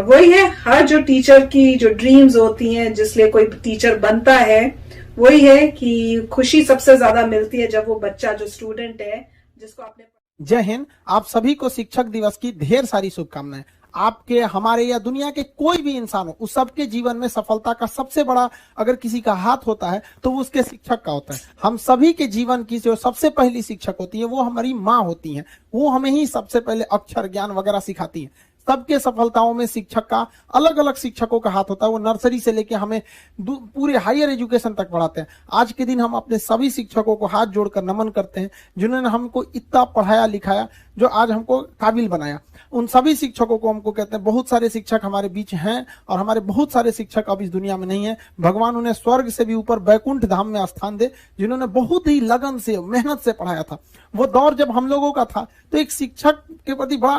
वही है, हर जो टीचर की जो ड्रीम्स होती हैं, जिसलिए कोई टीचर बनता है, वही है कि खुशी सबसे ज्यादा मिलती है जब वो बच्चा, जो स्टूडेंट है, जिसको आपने। जय हिंद। आप सभी को शिक्षक दिवस की ढेर सारी शुभकामनाएं। आपके, हमारे या दुनिया के कोई भी इंसान हो, उस सबके जीवन में सफलता का सबसे बड़ा अगर किसी का हाथ होता है तो वो उसके शिक्षक का होता है। हम सभी के जीवन की जो सबसे पहली शिक्षक होती है वो हमारी माँ होती हैं। वो हमें ही सबसे पहले अक्षर ज्ञान वगैरह सिखाती हैं। सबके सफलताओं में शिक्षक का, अलग अलग शिक्षकों का हाथ होता है। वो नर्सरी से लेके हमें पूरे हायर एजुकेशन तक पढ़ाते हैं। आज के दिन हम अपने सभी शिक्षकों को हाथ जोड़कर नमन करते हैं, जिन्होंने हमको इतना पढ़ाया लिखाया, जो आज हमको काबिल बनाया। उन सभी शिक्षकों को हमको कहते हैं। बहुत सारे शिक्षक हमारे बीच हैं और हमारे बहुत सारे शिक्षक अब इस दुनिया में नहीं है। भगवान उन्हें स्वर्ग से भी ऊपर बैकुंठ धाम में स्थान दे, जिन्होंने बहुत ही लगन से, मेहनत से पढ़ाया था। वो दौर जब हम लोगों का था तो एक शिक्षक के प्रति बड़ा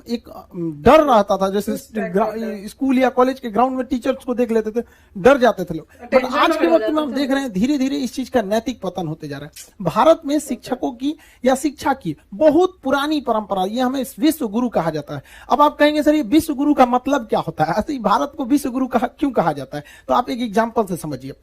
एक डर रहता था। जैसे स्कूल या कॉलेज के ग्राउंड में टीचर्स को देख लेते थे, डर जाते थे लोग। बट आज के वक्त में हम देख रहे हैं धीरे धीरे इस चीज का नैतिक पतन होते जा रहा है। भारत में शिक्षकों की या शिक्षा की बहुत पुरानी परंपरा, ये हमें विश्व गुरु कहा जाता है। अब आप कहेंगे सर ये विश्व गुरु का मतलब क्या होता है, ऐसे ही भारत को विश्व गुरु क्यों कहा जाता है? तो आप एक एग्जाम्पल से समझिए।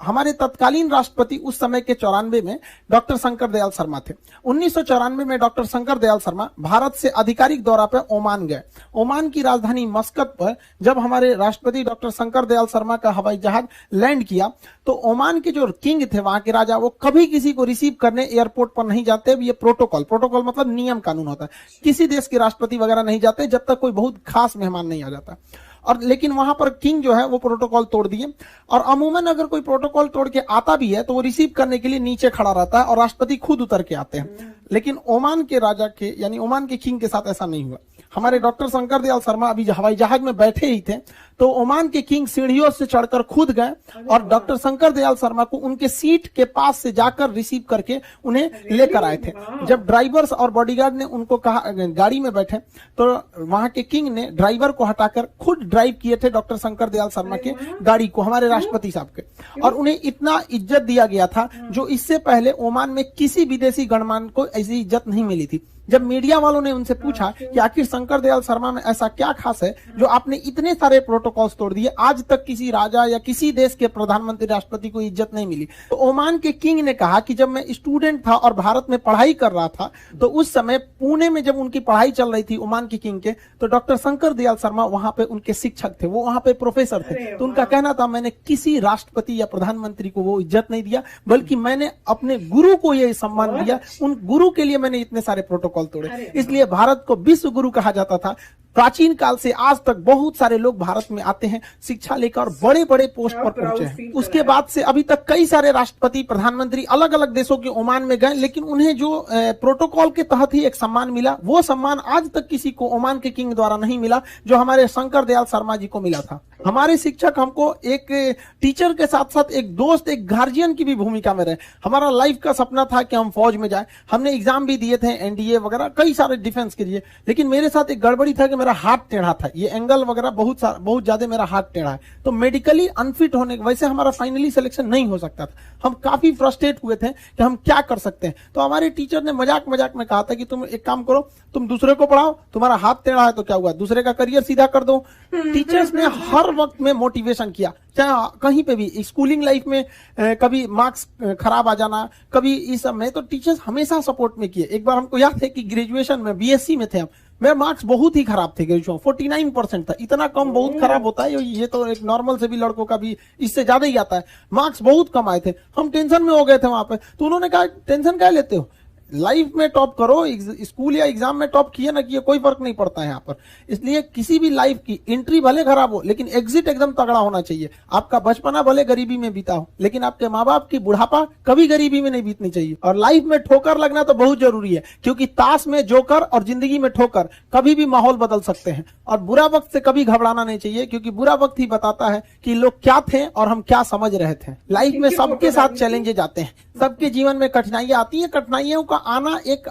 हमारे तत्कालीन राष्ट्रपति उस समय के 94 में डॉक्टर शंकर दयाल शर्मा थे। 1994 में डॉक्टर शंकर दयाल शर्मा भारत से आधिकारिक दौरा पर ओमान गए। ओमान की राजधानी मस्कत पर जब हमारे राष्ट्रपति डॉक्टर शंकर दयाल शर्मा का हवाई जहाज लैंड किया तो ओमान के जो किंग थे, वहां के राजा, वो कभी किसी को रिसीव करने एयरपोर्ट पर नहीं जाते। ये प्रोटोकॉल मतलब नियम कानून होता है। किसी देश के राष्ट्रपति वगैरह नहीं जाते जब तक कोई बहुत खास मेहमान नहीं आ जाता। और लेकिन वहां पर किंग जो है वो प्रोटोकॉल तोड़ दिए। और अमूमन अगर कोई प्रोटोकॉल तोड़ के आता भी है तो वो रिसीव करने के लिए नीचे खड़ा रहता है और राष्ट्रपति खुद उतर के आते हैं। लेकिन ओमान के राजा के, यानी ओमान के किंग के साथ ऐसा नहीं हुआ। हमारे डॉक्टर शंकर दयाल शर्मा अभी हवाई जहाज में बैठे ही थे तो ओमान के किंग सीढ़ियों से चढ़कर खुद गए और डॉक्टर शंकर दयाल शर्मा को उनके सीट के पास से जाकर रिसीव करके उन्हें लेकर आए थे। जब ड्राइवर्स और बॉडीगार्ड ने उनको कहा गाड़ी में बैठे तो वहां के किंग ने ड्राइवर को हटाकर खुद ड्राइव किए थे डॉक्टर शंकर दयाल शर्मा के गाड़ी को, हमारे राष्ट्रपति साहब के। और उन्हें इतना इज्जत दिया गया था जो इससे पहले ओमान में किसी विदेशी गणमान्य को ऐसी इज्जत नहीं मिली थी। जब मीडिया वालों ने उनसे पूछा कि आखिर शंकर दयाल शर्मा में ऐसा क्या खास है जो आपने इतने सारे प्रोटोकॉल्स तोड़ दिए, आज तक किसी राजा या किसी देश के प्रधानमंत्री, राष्ट्रपति को इज्जत नहीं मिली, तो ओमान के किंग ने कहा कि जब मैं स्टूडेंट था और भारत में पढ़ाई कर रहा था तो उस समय पुणे में जब उनकी पढ़ाई चल रही थी ओमान के किंग के, तो डॉक्टर शंकर दयाल शर्मा वहां पे उनके शिक्षक थे, वो वहां पे प्रोफेसर थे। तो उनका कहना था मैंने किसी राष्ट्रपति या प्रधानमंत्री को वो इज्जत नहीं दिया, बल्कि मैंने अपने गुरु को यह सम्मान दिया। उन गुरु के लिए मैंने इतने सारे प्रोटोकॉल तोड़े। इसलिए भारत को विश्व गुरु कहा जाता था। प्राचीन काल से आज तक बहुत सारे लोग भारत में आते हैं शिक्षा लेकर, बड़े बड़े पोस्ट पर पहुंचे हैं। उसके बाद से अभी तक कई सारे राष्ट्रपति, प्रधानमंत्री अलग अलग देशों के ओमान में गए, लेकिन उन्हें जो प्रोटोकॉल के तहत ही एक सम्मान मिला, वो सम्मान आज तक किसी को ओमान के किंग द्वारा नहीं मिला जो हमारे शंकर दयाल शर्मा जी को मिला था। हमारे शिक्षक हमको एक टीचर के साथ साथ एक दोस्त, एक गार्जियन की भी भूमिका में रहे। हमारा लाइफ का सपना था कि हम फौज में जाए। हमने एग्जाम भी दिए थे, एनडीए वगैरह कई सारे डिफेंस के लिए, लेकिन मेरे साथ एक गड़बड़ी था कि मेरा हाथ टेढ़ा था, ये एंगल वगैरह बहुत ज्यादा मेरा हाथ टेढ़ा है, तो मेडिकली अनफिट होने की वजह से हमारा फाइनली सिलेक्शन नहीं हो सकता था। हम काफी फ्रस्ट्रेट हुए थे कि हम क्या कर सकते हैं। तो हमारे टीचर ने मजाक मजाक में कहा था कि तुम एक काम करो, तुम दूसरे को पढ़ाओ, तुम्हारा हाथ टेढ़ा है तो क्या हुआ, दूसरे का करियर सीधा कर दो। टीचर्स ने हर वक्त में मोटिवेशन किया, चाहे कहीं पे भी, स्कूलिंग लाइफ में कभी मार्क्स खराब आ जाना, कभी इस सब में, तो टीचर्स हमेशा सपोर्ट में किए। एक बार हमको याद है कि ग्रेजुएशन में बीएससी में थे हम, मेरे मार्क्स बहुत ही खराब थे, ग्रेजुएशन 49% था। इतना कम बहुत खराब होता है, ये तो एक नॉर्मल से भी लड़कों का भी इससे ज्यादा ही आता है। मार्क्स बहुत कम आए थे, हम टेंशन में हो गए थे वहां पे। तो उन्होंने कहा टेंशन क्या लेते हो, लाइफ में टॉप करो, स्कूल या एग्जाम में टॉप किए ना किए कोई फर्क नहीं पड़ता है यहाँ पर। इसलिए किसी भी लाइफ की एंट्री भले खराब हो लेकिन एग्जिट एकदम तगड़ा होना चाहिए। आपका बचपना भले गरीबी में बीता हो लेकिन आपके माँ बाप की बुढ़ापा कभी गरीबी में नहीं बीतनी चाहिए। और लाइफ में ठोकर लगना तो बहुत जरूरी है, क्योंकि ताश में जोकर और जिंदगी में ठोकर कभी भी माहौल बदल सकते हैं। और बुरा वक्त से कभी घबराना नहीं चाहिए, क्योंकि बुरा वक्त ही बताता है कि लोग क्या थे और हम क्या समझ रहे थे। लाइफ में सबके साथ चैलेंजेस आते हैं, सबके जीवन में कठिनाइयां आती है। कठिनाइयों का आना एक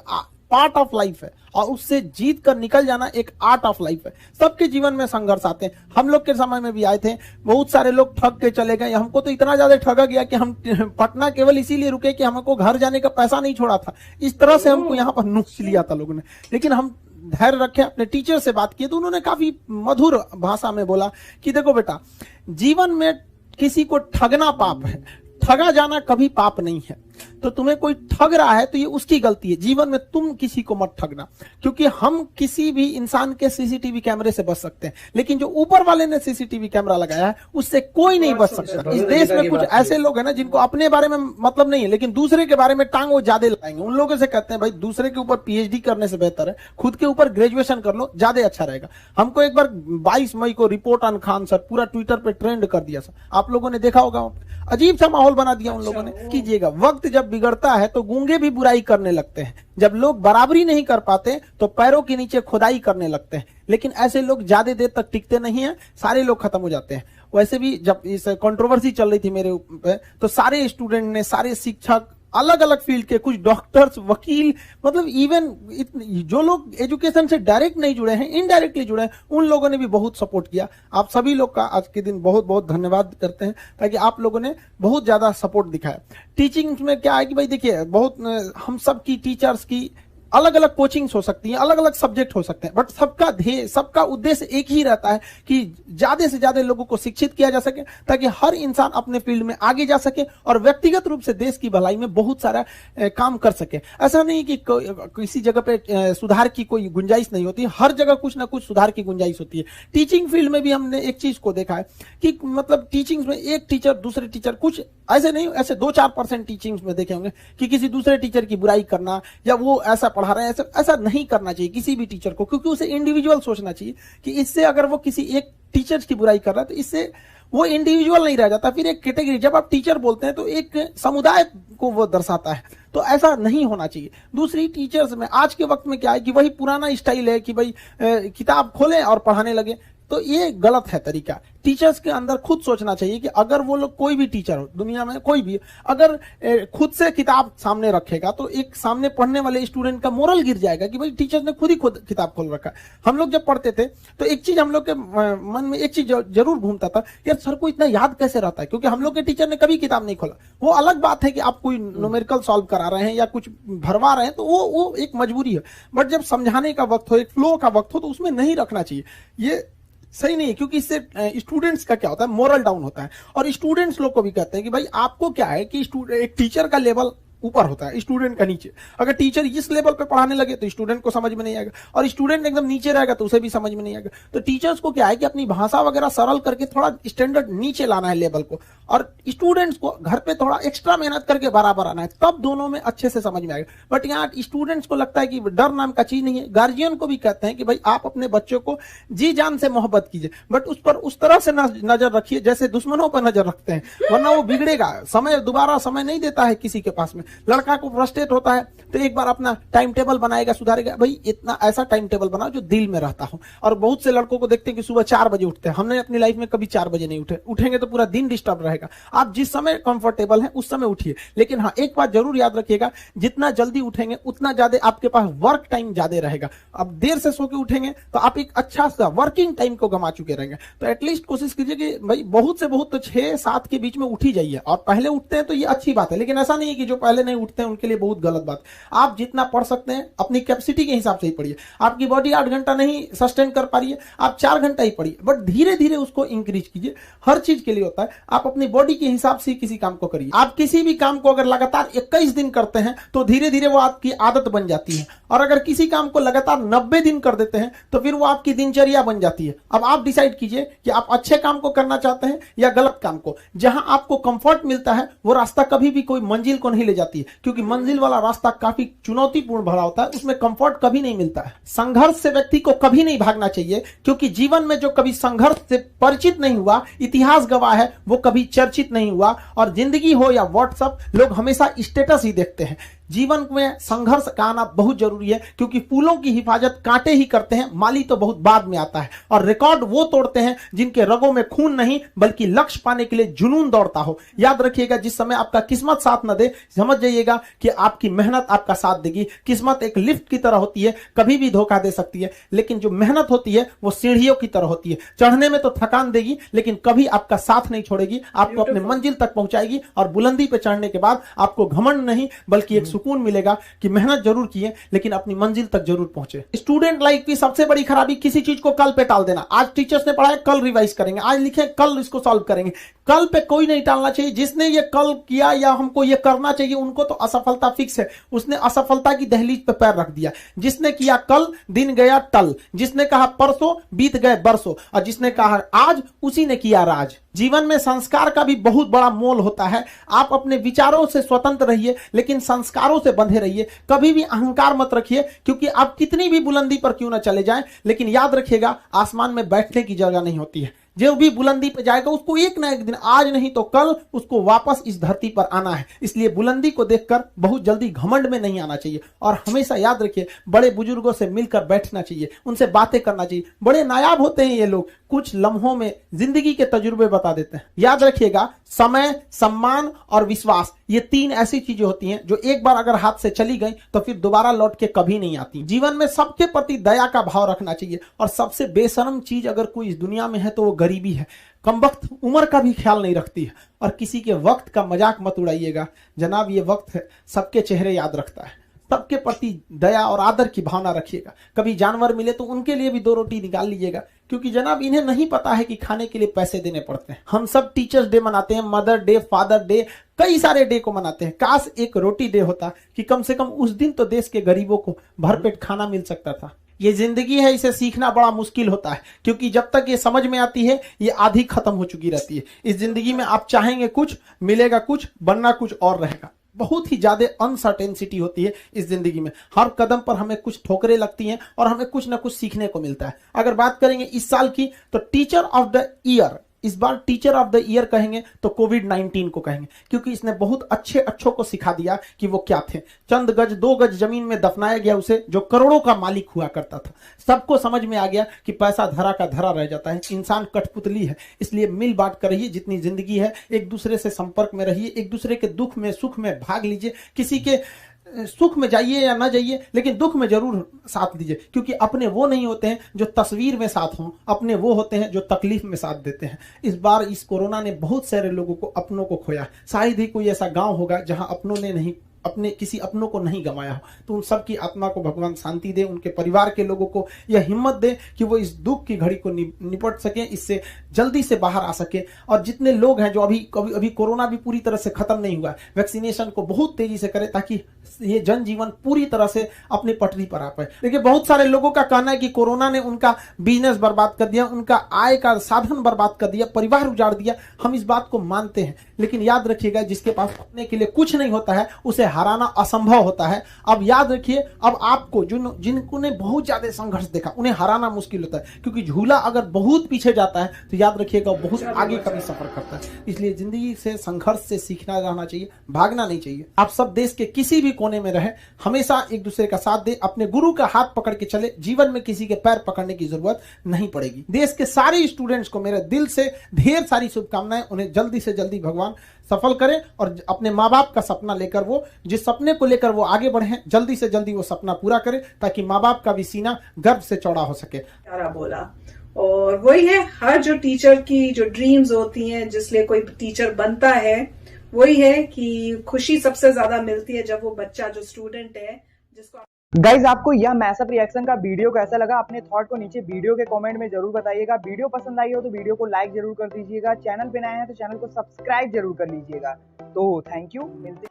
पार्ट ऑफ लाइफ है और उससे जीत कर निकल जाना एक आर्ट ऑफ लाइफ है। सबके जीवन में संघर्ष आते हैं, हम लोग के समय में भी आए थे। बहुत सारे लोग ठग के चले गए, हमको तो इतना ज्यादा ठगा गया कि हम पटना केवल इसीलिए रुके कि हमको घर जाने का पैसा नहीं छोड़ा था। इस तरह से हमको यहाँ पर नुक्स लिया था लोगों ने। लेकिन हम धैर्य रखे, अपने टीचर से बात की तो उन्होंने काफी मधुर भाषा में बोला कि देखो बेटा, जीवन में किसी को ठगना पाप है, ठगा जाना कभी पाप नहीं है। तो तुम्हें कोई ठग रहा है तो ये उसकी गलती है, जीवन में तुम किसी को मत ठगना, क्योंकि हम किसी भी इंसान के सीसीटीवी कैमरे से बच सकते हैं, लेकिन जो ऊपर वाले ने सीसीटीवी कैमरा लगाया है उससे कोई नहीं बच सकता। इस देश में कुछ ऐसे लोग हैं ना जिनको अपने बारे में मतलब नहीं है, लेकिन दूसरे के बारे में टांग वो ज्यादा लगाएंगे। उन लोगों से कहते हैं भाई दूसरे के ऊपर पीएचडी करने से बेहतर है खुद के ऊपर ग्रेजुएशन कर लो, ज्यादा अच्छा रहेगा। हमको एक बार 22 मई को रिपोर्ट ऑन खान सर पूरा ट्विटर पे ट्रेंड कर दिया सर, आप लोगों ने देखा होगा, अजीब सा माहौल बना दिया उन लोगों ने। कीजिएगा, वक्त जब बिगड़ता है तो गूंगे भी बुराई करने लगते हैं, जब लोग बराबरी नहीं कर पाते तो पैरों के नीचे खुदाई करने लगते हैं, लेकिन ऐसे लोग ज्यादा देर तक टिकते नहीं हैं, सारे लोग खत्म हो जाते हैं। वैसे भी जब इस कंट्रोवर्सी चल रही थी मेरे ऊपर तो सारे स्टूडेंट ने, सारे शिक्षक, अलग अलग फील्ड के, कुछ डॉक्टर्स, वकील, मतलब इवन जो लोग एजुकेशन से डायरेक्ट नहीं जुड़े हैं, इनडायरेक्टली जुड़े हैं, उन लोगों ने भी बहुत सपोर्ट किया। आप सभी लोग का आज के दिन बहुत बहुत धन्यवाद करते हैं, ताकि आप लोगों ने बहुत ज्यादा सपोर्ट दिखाया। टीचिंग में क्या है कि भाई देखिए, बहुत हम सब की टीचर्स की अलग अलग कोचिंग्स हो सकती हैं, अलग अलग सब्जेक्ट हो सकते हैं, बट सबका ध्येय, सबका उद्देश्य एक ही रहता है कि ज्यादा से ज्यादा लोगों को शिक्षित किया जा सके, ताकि हर इंसान अपने फील्ड में आगे जा सके और व्यक्तिगत रूप से देश की भलाई में बहुत सारा काम कर सके। ऐसा नहीं कि किसी जगह पे सुधार की कोई गुंजाइश नहीं होती, हर जगह कुछ ना कुछ सुधार की गुंजाइश होती है। टीचिंग फील्ड में भी हमने एक चीज को देखा है कि मतलब टीचिंग में एक टीचर दूसरे टीचर, कुछ ऐसे नहीं, ऐसे 2-4% टीचिंग में देखे होंगे कि किसी दूसरे टीचर की बुराई करना या वो ऐसा पढ़ा रहे हैं, ऐसा नहीं करना चाहिए किसी भी टीचर को, क्योंकि उसे इंडिविजुअल सोचना चाहिए कि इससे अगर वो किसी एक टीचर की बुराई कर रहा है तो इससे वो इंडिविजुअल नहीं रह जाता, फिर एक कैटेगरी। जब आप टीचर बोलते हैं तो एक समुदाय को वो दर्शाता है, तो ऐसा नहीं होना चाहिए। दूसरी, टीचर्स में आज के वक्त में क्या है कि वही पुराना स्टाइल है कि भाई किताब खोलें और पढ़ाने लगे, तो ये गलत है तरीका। टीचर्स के अंदर खुद सोचना चाहिए कि अगर वो लोग, कोई भी टीचर हो दुनिया में, कोई भी, अगर खुद से किताब सामने रखेगा तो एक सामने पढ़ने वाले स्टूडेंट का मोरल गिर जाएगा कि भाई टीचर ने खुद ही खुद किताब खोल रखा। हम लोग जब पढ़ते थे तो एक चीज हम लोग के मन में एक चीज जरूर घूमता था, यार सर को इतना याद कैसे रहता है, क्योंकि हम लोग के टीचर ने कभी किताब नहीं खोला। वो अलग बात है कि आप कोई न्यूमेरिकल सॉल्व करा रहे हैं या कुछ भरवा रहे हैं तो वो एक मजबूरी है, बट जब समझाने का वक्त हो, एक फ्लो का वक्त हो, तो उसमें नहीं रखना चाहिए। ये सही नहीं है, क्योंकि इससे स्टूडेंट्स का क्या होता है, मोरल डाउन होता है। और स्टूडेंट्स लोग को भी कहते हैं कि भाई आपको क्या है कि एक टीचर का लेवल ऊपर होता है, स्टूडेंट का नीचे। अगर टीचर इस लेवल पे पढ़ाने लगे तो स्टूडेंट को समझ में नहीं आएगा, और स्टूडेंट एकदम नीचे रहेगा तो उसे भी समझ में नहीं आएगा। तो टीचर्स को क्या है कि अपनी भाषा वगैरह सरल करके थोड़ा स्टैंडर्ड नीचे लाना है लेवल को, और स्टूडेंट्स को घर पे थोड़ा एक्स्ट्रा मेहनत करके बराबर आना है, तब दोनों में अच्छे से समझ में आएगा। बट यहाँ स्टूडेंट्स को लगता है कि डर नाम का चीज नहीं है। गार्जियन को भी कहते हैं कि भाई आप अपने बच्चों को जी जान से मोहब्बत कीजिए, बट उस पर उस तरह से नजर रखिए जैसे दुश्मनों पर नजर रखते हैं, वरना वो बिगड़ेगा। दोबारा समय नहीं देता है किसी के पास में। लड़का को फ्रस्ट्रेट होता है तो एक बार अपना टाइम टेबल बनाएगा, सुधारेगा, भाई इतना ऐसा टाइम टेबल बनाओ जो दिल में रहता हो। और बहुत से लड़कों को देखते हैं कि सुबह 4 बजे उठते हैं, हमने अपनी लाइफ में कभी 4 बजे नहीं उठेंगे तो पूरा दिन डिस्टर्ब रहेगा। आप जिस समय कंफर्टेबल है उस समय उठिए, लेकिन हाँ एक बात जरूर याद रखिएगा, जितना जल्दी उठेंगे उतना ज्यादा आपके पास वर्क टाइम ज्यादा रहेगा। अब देर से सो के उठेंगे तो आप एक अच्छा सा वर्किंग टाइम को गंवा चुके रहेंगे। तो एटलीस्ट कोशिश कीजिए कि भाई बहुत से बहुत तो 6-7 के बीच में उठ ही जाइए, और पहले उठते हैं तो ये अच्छी बात है, लेकिन ऐसा नहीं है कि जो पहले नहीं उठते हैं उनके लिए बहुत गलत बात। आप जितना पढ़ सकते हैं अपनी कैपेसिटी के हिसाब से ही पढ़िए। आपकी बॉडी 8 घंटा नहीं सस्टेन कर पा रही है, आप 4 घंटा ही पढ़िए, बट धीरे धीरे उसको इंक्रीज कीजिए। हर चीज के लिए होता है, आप अपनी बॉडी के हिसाब से किसी काम को करिए। आप किसी भी काम को अगर लगातार 21 दिन करते हैं तो धीरे धीरे वो आपकी आदत बन जाती है, और अगर किसी काम को लगातार 90 दिन कर देते हैं तो फिर वो आपकी दिनचर्या बन जाती है। अब आप डिसाइड कीजिए कि आप अच्छे काम को करना चाहते हैं या गलत काम को। जहां आपको कंफर्ट मिलता है वो रास्ता कभी भी कोई मंजिल को नहीं ले जाती है, क्योंकि मंजिल वाला रास्ता काफी चुनौतीपूर्ण भरा होता है, उसमें कंफर्ट कभी नहीं मिलता है। संघर्ष से व्यक्ति को कभी नहीं भागना चाहिए, क्योंकि जीवन में जो कभी संघर्ष से परिचित नहीं हुआ, इतिहास गवाह है, वो कभी चर्चित नहीं हुआ। और जिंदगी हो या व्हाट्सएप, लोग हमेशा स्टेटस ही देखते हैं। जीवन में संघर्ष का आना बहुत जरूरी है, क्योंकि फूलों की हिफाजत कांटे ही करते हैं, माली तो बहुत बाद में आता है। और रिकॉर्ड वो तोड़ते हैं जिनके रगों में खून नहीं बल्कि लक्ष्य पाने के लिए जुनून दौड़ता हो। याद रखिएगा, जिस समय आपका किस्मत साथ न दे, समझ जाइएगा कि आपकी मेहनत आपका साथ देगी। किस्मत एक लिफ्ट की तरह होती है, कभी भी धोखा दे सकती है, लेकिन जो मेहनत होती है वो सीढ़ियों की तरह होती है। चढ़ने में तो थकान देगी, लेकिन कभी आपका साथ नहीं छोड़ेगी, आपको अपने मंजिल तक पहुंचाएगी। और बुलंदी पे चढ़ने के बाद आपको घमंड नहीं बल्कि एक सुकून मिलेगा कि मेहनत जरूर किए लेकिन अपनी मंजिल तक जरूर पहुंचे। स्टूडेंट लाइफ की सबसे बड़ी खराबी किसी चीज को कल पे टाल देना। आज टीचर्स ने पढ़ाया, कल रिवाइज करेंगे, आज लिखे कल इसको सॉल्व करेंगे। कल पे कोई नहीं टालना चाहिए। जिसने ये कल किया या हमको ये करना चाहिए, उनको तो असफलता फिक्स है। उसने असफलता की दहलीज पे पैर रख दिया। जिसने किया कल, दिन गया टल। जिसने कहा परसों, बीत गए बरसों। और जिसने कहा आज, उसी ने किया राज। जीवन में संस्कार का भी बहुत बड़ा मोल होता है। आप अपने विचारों से स्वतंत्र रहिए लेकिन संस्कारों से बंधे रहिए। कभी भी अहंकार मत रखिए, क्योंकि आप कितनी भी बुलंदी पर क्यों ना चले जाएं, लेकिन याद रखिएगा आसमान में बैठने की जगह नहीं होती है। जो भी बुलंदी पे जाएगा उसको एक ना एक दिन, आज नहीं तो कल, उसको वापस इस धरती पर आना है। इसलिए बुलंदी को देखकर बहुत जल्दी घमंड में नहीं आना चाहिए। और हमेशा याद रखिए, बड़े बुजुर्गों से मिलकर बैठना चाहिए, उनसे बातें करना चाहिए। बड़े नायाब होते हैं ये लोग, कुछ लम्हों में जिंदगी के तजुर्बे बता देते हैं। याद रखिएगा, समय, सम्मान और विश्वास, ये 3 ऐसी चीजें होती हैं जो एक बार अगर हाथ से चली गई तो फिर दोबारा लौट के कभी नहीं आती। जीवन में सबके प्रति दया का भाव रखना चाहिए। और सबसे बेशर्म चीज अगर कोई इस दुनिया में है तो वो गरीबी है। कमबख्त उम्र का भी ख्याल नहीं रखती है। और किसी के वक्त का मजाक मत उड़ाइएगा जनाब, ये वक्त है सबके चेहरे याद रखता है। सबके प्रति दया और आदर की भावना रखिएगा। कभी जानवर मिले तो उनके लिए भी 2 रोटी निकाल लीजिएगा, क्योंकि जनाब इन्हें नहीं पता है कि खाने के लिए पैसे देने पड़ते हैं। हम सब टीचर्स डे मनाते हैं, मदर डे, फादर डे, कई सारे डे को मनाते हैं। काश एक रोटी डे होता कि कम से कम उस दिन तो देश के गरीबों को भरपेट खाना मिल सकता था। ये जिंदगी है, इसे सीखना बड़ा मुश्किल होता है, क्योंकि जब तक ये समझ में आती है ये आधी खत्म हो चुकी रहती है। इस जिंदगी में आप चाहेंगे कुछ, मिलेगा कुछ, बनना कुछ और रहेगा। बहुत ही ज्यादा अनसर्टेनिटी होती है इस जिंदगी में। हर कदम पर हमें कुछ ठोकरें लगती हैं और हमें कुछ ना कुछ सीखने को मिलता है। अगर बात करेंगे इस साल की, तो टीचर ऑफ द ईयर, इस बार टीचर ऑफ द ईयर कहेंगे तो कोविड-19 को कहेंगे, क्योंकि इसने बहुत अच्छों को सिखा दिया कि वो क्या थे। चंद गज 2 गज जमीन में दफनाया गया उसे, जो करोड़ों का मालिक हुआ करता था। सबको समझ में आ गया कि पैसा धरा का धरा रह जाता है, इंसान कठपुतली है। इसलिए मिल बांट कर रहिए, जितनी जिंदगी है एक दूसरे से संपर्क में रहिए, एक दूसरे के दुख में सुख में भाग लीजिए। किसी के सुख में जाइए या ना जाइए, लेकिन दुख में जरूर साथ दीजिए, क्योंकि अपने वो नहीं होते हैं जो तस्वीर में साथ हों, अपने वो होते हैं जो तकलीफ में साथ देते हैं। इस बार इस कोरोना ने बहुत सारे लोगों को, अपनों को खोया। शायद ही कोई ऐसा गांव होगा जहां अपनों ने नहीं, अपने किसी अपनों को नहीं गंवाया हो। तो उन सब की आत्मा को भगवान शांति दे, उनके परिवार के लोगों को यह हिम्मत दे कि वो इस दुख की घड़ी को निपट सके, इससे जल्दी से बाहर आ सके। और जितने लोग हैं जो अभी कोरोना भी पूरी तरह से खत्म नहीं हुआ, वैक्सीनेशन को बहुत तेजी से करें ताकि ये जनजीवन पूरी तरह से अपनी पटरी पर आ पाए। देखिए, बहुत सारे लोगों का कहना है कि कोरोना ने उनका बिजनेस बर्बाद कर दिया, उनका आय का साधन बर्बाद कर दिया, परिवार उजाड़ दिया। हम इस बात को मानते हैं, लेकिन याद रखिएगा, जिसके पास अपने के लिए कुछ नहीं होता है उसे हराना असंभव होता है। अब याद रखिए, अब आपको जिनको ने बहुत ज्यादा संघर्ष देखा उन्हें हराना मुश्किल होता है, क्योंकि झूला अगर बहुत पीछे जाता है तो याद रखिएगा बहुत आगे का भी सफर करता है। इसलिए जिंदगी से, संघर्ष से सीखना रहना चाहिए, भागना नहीं चाहिए। आप सब देश के किसी भी कोने में रहे, हमेशा एक दूसरे का साथ दे, अपने गुरु का हाथ पकड़ के चले। जीवन में किसी के पैर पकड़ने की जरूरत नहीं पड़ेगी। देश के सारे स्टूडेंट्स को मेरे दिल से ढेर सारी शुभकामनाएं। उन्हें जल्दी से जल्दी भगवान सफल करें और अपने माँ बाप का सपना लेकर, वो जिस सपने को लेकर वो आगे बढ़े, जल्दी से जल्दी वो सपना पूरा करें, ताकि माँ बाप का भी सीना गर्व से चौड़ा हो सके। प्यारा बोला। और वही है, हर जो टीचर की जो ड्रीम्स होती हैं, जिसलिए कोई टीचर बनता है, वही है कि खुशी सबसे ज्यादा मिलती है जब वो बच्चा, जो स्टूडेंट है, जिसको गाइज आपको यह मैसअप रिएक्शन का वीडियो कैसा लगा, अपने थॉट को नीचे वीडियो के कमेंट में जरूर बताइएगा। वीडियो पसंद आई हो तो वीडियो को लाइक जरूर कर दीजिएगा। चैनल पे नए हैं तो चैनल को सब्सक्राइब जरूर कर लीजिएगा। तो थैंक यू, मिलते